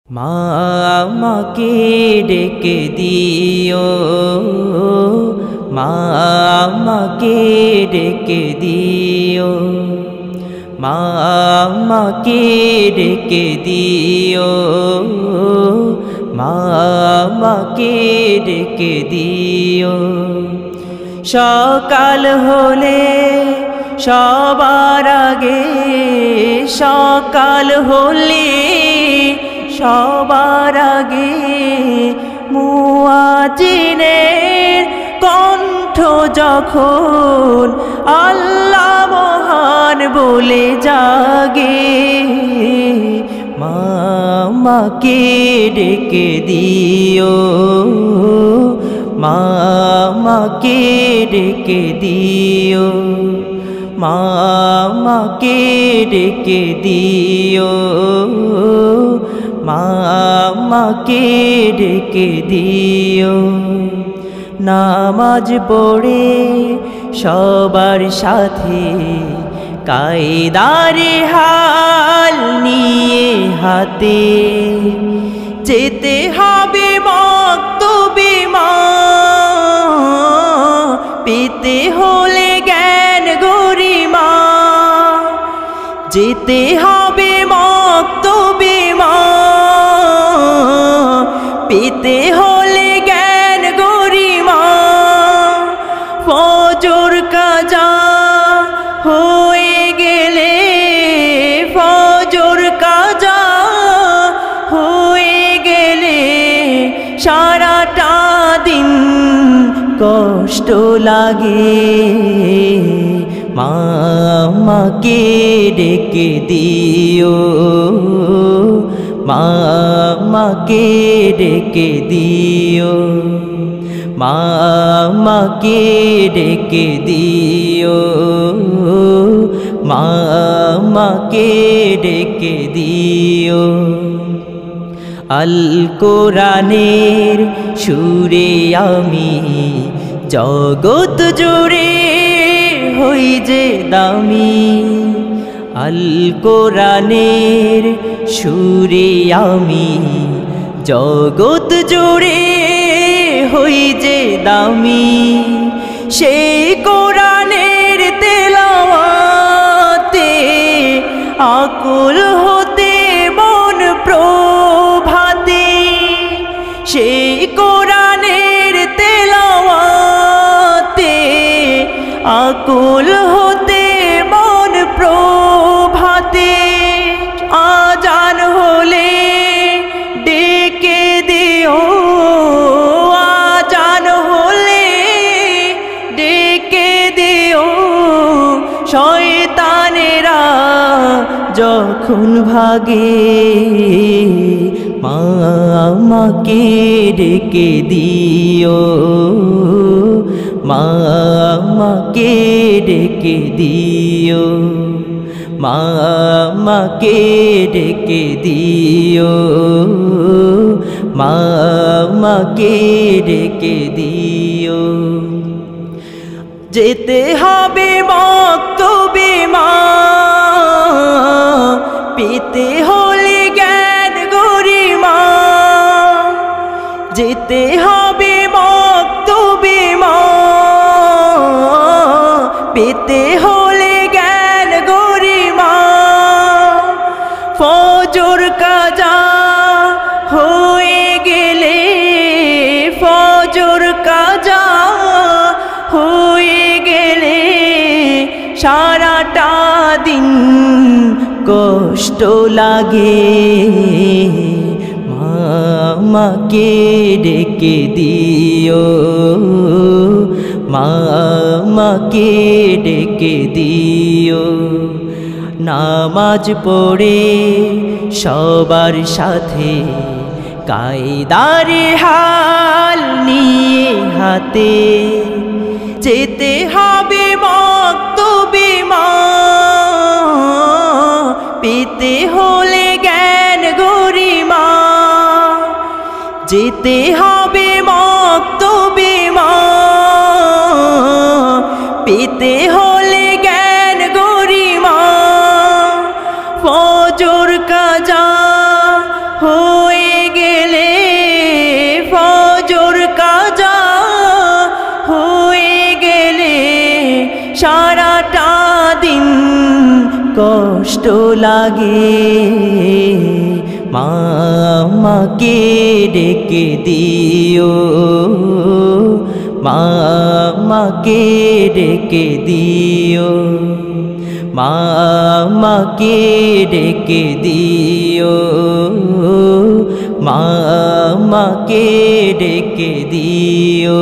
মা আমাকে ডেকে দিও, মা আমাকে ডেকে দিও, মা আমাকে ডেকে দিও, মা আমাকে ডেকে দিও। সকাল হলে সবার আগে, সকাল হলে সবার আগে মুয়াজ্জিনের কণ্ঠ যখন আল্লাহ মহান বলে জাগে, মা আমাকে ডেকে দিও, মা আমাকে ডেকে দিও, মা আমাকে ডেকে দিও, মা আমাকে ডেকে দিও। নামাজ পড়ে সবার সাথে কায়দারে হাল নিয়ে হাতে যেতে হবে মক্তবে, মা পেতে হলে জ্ঞান গরিমা, যেতে হবে মক্তবে, মা পেতে হলে জ্ঞান গরিমা। ফজর কাজা হয়ে গেলে, ফজর কাজা হয়ে গেলে সারাটা দিন কষ্ট লাগে, মা আমাকে ডেকে দিও, মা আমাকে ডেকে দিও, মা আমাকে ডেকে দিও, মা আমাকে ডেকে দিও। আল কোরআনের সুরে আমি জগৎ জুড়ে হই যে দামি, আল কোরআনের সুরে আমি জগৎ জুড়ে হই যে দামি। সেই কোরআনের তেলাওয়াতে আকুল হতে মন প্রভাতে, সেই কোরআনের তেলাওয়াতে আকুল হতে মন প্রভাতে। আজান হলে ডেকে দিও, আজান হলে ডেকে দিও, শয়তানেরা যখন ভাগে, মা আমাকে ডেকে দিও, মা আমাকে ডেকে দিও, মা আমাকে ডেকে দিও, মা আমাকে ডেকে দিও। যেতে হবে মক্তবে, মা পেতে হলে জ্ঞান গরিমা, যেতে হবে মক্তবে, মা পেতে হলে জ্ঞান গরিমা। ফজর কাজা হয়ে গেলে, ফজর কাজা হয়ে গেলে সারাটা দিন কষ্ট লাগে, মা আমাকে ডেকে দিও, মা আমাকে ডেকে দিও। নামাজ পড়ে সবার সাথে কায়দারে হাল নিয়ে হাতে যেতে হবে মক্তবে, মা পেতে হলে জ্ঞান গরিমা, যেতে হবে মক্তবে, মা পেতে হলে জ্ঞান গরিমা। ফজর কাজা হয়ে সারাটা দিন কষ্ট লাগে। মা আমাকে ডেকে দিও, মা আমাকে ডেকে দিও, মা আমাকে ডেকে দিও, মা আমাকে ডেকে দিও।